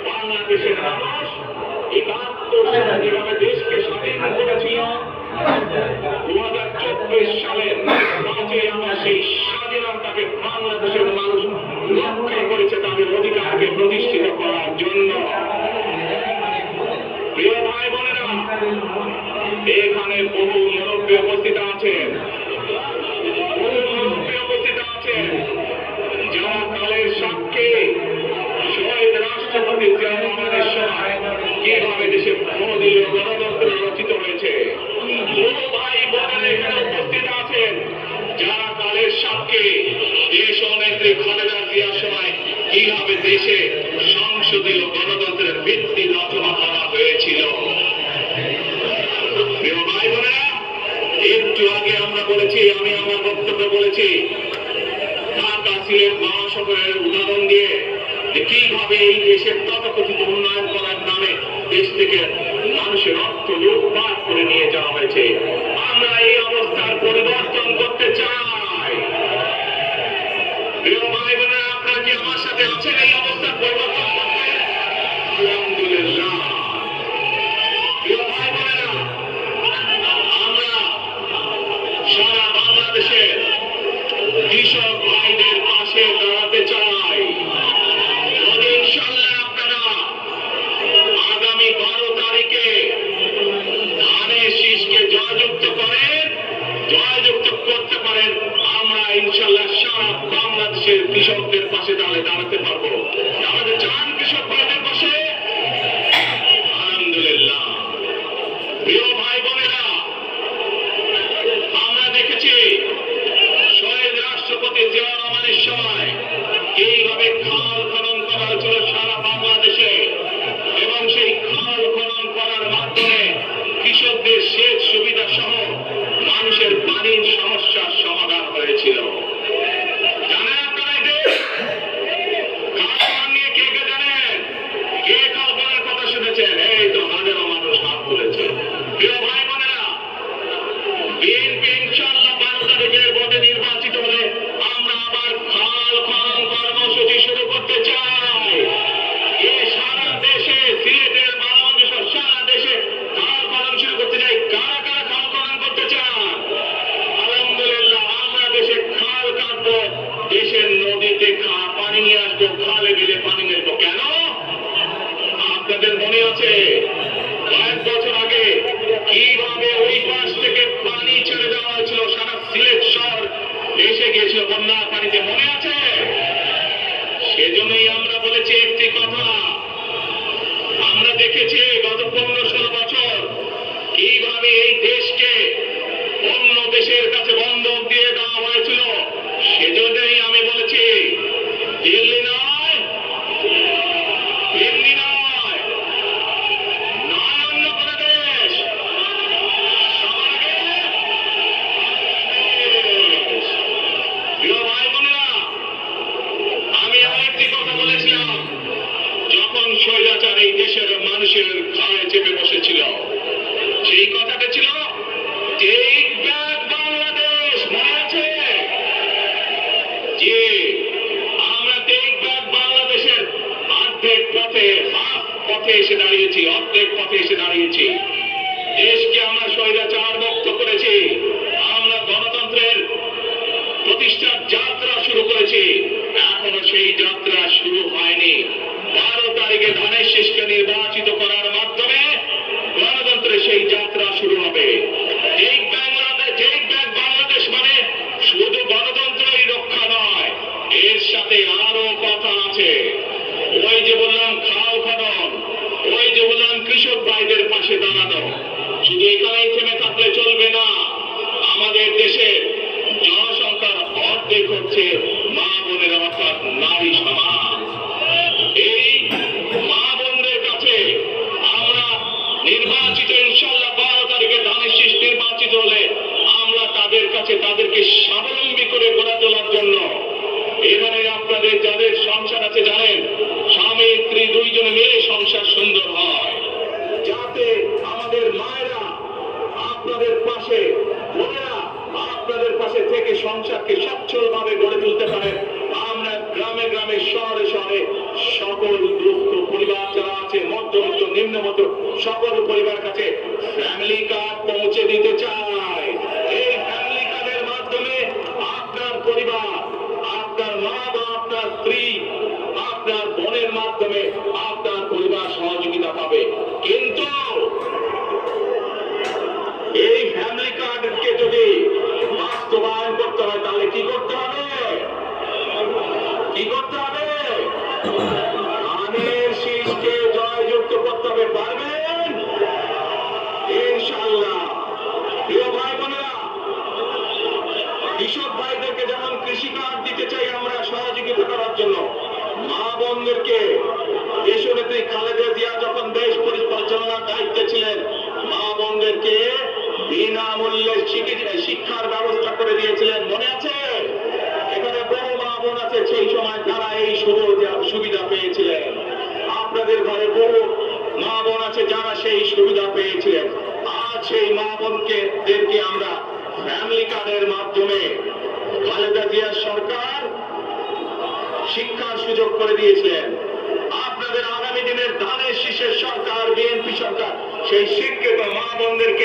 বাংলাদেশের মানুষ ৭১ সালে যেভাবে দেশকে স্বাধীন করেছিল, ২০২৪ সালের ৫ই আগস্ট সেই স্বাধীনতাকে বাংলাদেশের মানুষ রক্ষা করেছে তাদের অধিকারকে প্রতিষ্ঠিত করার জন্য। প্রিয় ভাই বোনেরা, এখানে বহু মুরব্বী উপস্থিত আছেন, যারা কালের সাক্ষী শহীদ রাষ্ট্রপতি জিয়া রহমানের সময় কিভাবে দেশে বহুদলীয় গণতন্ত্র রচিত হয়েছে। বহু ভাই বোনেরা এখানে উপস্থিত আছেন, যারা কালের সাক্ষী দেশ নেত্রী খালেদা জিয়ার সময় কিভাবে দেশে সংসদীয় গণতন্ত্রের ভিত্তি রচনা করা হয়েছিল। প্রিয় ভাই বোনেরা, একটু আগে আমরা বলেছি, আমি আমার বক্তব্যে বলেছি, ঢাকা সিলেট মহাসড়কের উদাহরণ দিয়ে যে কিভাবে এই দেশের তথাকথিত উন্নয়ন করার নামে দেশ থেকে মানুষের অর্থ লুটপাট করে নিয়ে যাওয়া হয়েছে। আমরা এই অবস্থার পরিবর্তন করতে চাই। প্রিয় ভাই বোনেরা, আপনারা কি আমার সাথে আছেন এই অবস্থার পরিবর্তন করতে? আলহামদুলিল্লাহ। প্রিয় ভাই বোনেরা, আমরা সারা বাংলাদেশের কৃষক ভাইদের পাশে দাঁড়াতে চাই। ইনশাআল্লাহ আপনারা আগামী 12 তারিখে ধানের শীষকে জয়যুক্ত করতে পারেন, আমরা ইনশাআল্লাহ সারা বাংলাদেশের কৃষকদের পাশে দাঁড়াতে পারবো। আমাদের চান কৃষক ভাইদের পাশে? আলহামদুলিল্লাহ। প্রিয় ভাই বোনেরা, আমরা দেখেছি শহীদ রাষ্ট্রপতি জিয়া রহমানের সময় এইভাবে খাল খনন করা হয়েছিল সারা বাংলাদেশে, এবং সেই খাল খনন করার মাধ্যমে কৃষকদের সেচ সুবিধা সহ মানুষের পানির সমস্যার সমাধান হয়েছিল। জানেন আপনারা এটি? খাল খনন নিয়ে কে কে জানেন? কে খাল খননের কথা শুনেছেন? এই তো হাজারো মানুষ হাত তুলেছে। প্রিয় ভাই বোনেরা, বিএনপি ইনশাআল্লাহ 12 তারিখের ভোটে নির্বাচিত হলে আমরা আবার খাল খনন কর্মসূচি শুরু করতে চাই। সারা দেশে, সিলেটের বাংলাদেশ সারা দেশে খাল খনন শুরু করতে চাই। কারা কারা খাল খনন করতে চান? আলহামদুলিল্লাহ। আমরা দেশে খাল কাটবো, দেশের নদীতে পানি নিয়ে আসবো, খালে বিলে পানি নিয়ে আসবো। কেন? আপনাদের মনে আছে কয়েক বছর আগে কিভাবে ওই পাশ থেকে পানি ছেড়ে দেওয়া হয়েছিল, সারা সিলেট শহর এসে গিয়েছিল বন্যার পানিতে, মনে আছে? সেজন্যই আমরা বলেছি একটি কথা, আমরা দেখেছি গত 15-16 বছর কিভাবে এই দেশকে অন্য দেশের কাছে বন্ধক দিয়ে দেওয়া হয়েছিল। সেজন্যই আমি বলেছি, দিল্লি নয়, দিল্লি নয়, নয় অন্য কোন দেশ, সবার আগে প্রিয় ভাই বোনেরা, আমি আরেকটি কথা বলেছিলাম, যখন স্বৈরাচার এই দেশের মানুষের ঘাড়ে চেপে বসেছিল, সেই কথাটা ছিল টেক ব্যাক বাংলাদেশ, মনে আছে? যে আমরা টেক ব্যাক বাংলাদেশের অর্ধেক পথে এসে দাঁড়িয়েছি। দেশকে আমরা স্বৈরাচার মুক্ত করেছি, আমরা গণতন্ত্রের প্রতিষ্ঠার যাত্রা শুরু করেছি। এখনো সেই যাত্রা শুরু হয়নি। 12 তারিখে ধানের শীষকে নির্বাচিত করার মাধ্যমে গণতন্ত্রের সেই যাত্রা শুরু হবে। টেক ব্যাক বাংলাদেশ মানে শুধু গণতন্ত্রই রক্ষা নয়, এর সাথে আরো কথা আছে। ওই যে বললাম খাল খনন, ওই যে বললাম কৃষক ভাইদের পাশে দাঁড়ানো, শুধু এখানেই থেমে থাকলে চলবে না। আমাদের দেশে জনসংখ্যার অর্ধেক হচ্ছে মা বোনেরা, অর্থাৎ নারী সমাজ। মধ্যবিত্ত নিম্নমধ্য সকল পরিবার কাছে ফ্যামিলি কার্ড পৌঁছে দিতে চায়। এই ফ্যামিলি কার্ডের মাধ্যমে আপনার পরিবার, আপনার মা বা আপনার স্ত্রী, আপনার বোনের মাধ্যমে আপনার পরিবার সহযোগিতা পাবে। কিন্তু এই ফ্যামিলি কার্ডকে যদি বাস্তবায়ন করতে হয় তাহলে কি করতে হবে? কি করতে হবে? ধানের শীষকে জয়যুক্ত করতে হবে। পারবেন ইনশাআল্লাহ। প্রিয় ভাই বোনেরা, কৃষক ভাইদেরকে যেমন কৃষি কার্ড দিতে চাই আমরা সহযোগিতা করার জন্য, মা বোনদেরকে দেশনেত্রী খালেদা জিয়া যখন দেশ পরিচালনার দায়িত্বে ছিলেন, মা বোনদেরকে বিনামূল্যে শিক্ষার ব্যবস্থা করে দিয়েছিলেন, মনে আছে? এখানে বহু মা বোন আছে সেই সময় তারা এই সুবিধা পেয়েছিলেন। আপনাদের ঘরে বহু মা বোন আছে যারা সেই সুবিধা পেয়েছিলেন। আজ সেই মা বোনদেরকে আমরা ফ্যামিলি কার্ডের মাধ্যমে খালেদা জিয়ার সরকার শিক্ষার সুযোগ করে দিয়েছিলেন। আপনাদের আগামী দিনের ধানের শীষের সরকার, বিএনপি সরকার সেই শিক্ষিত মা বোনদেরকে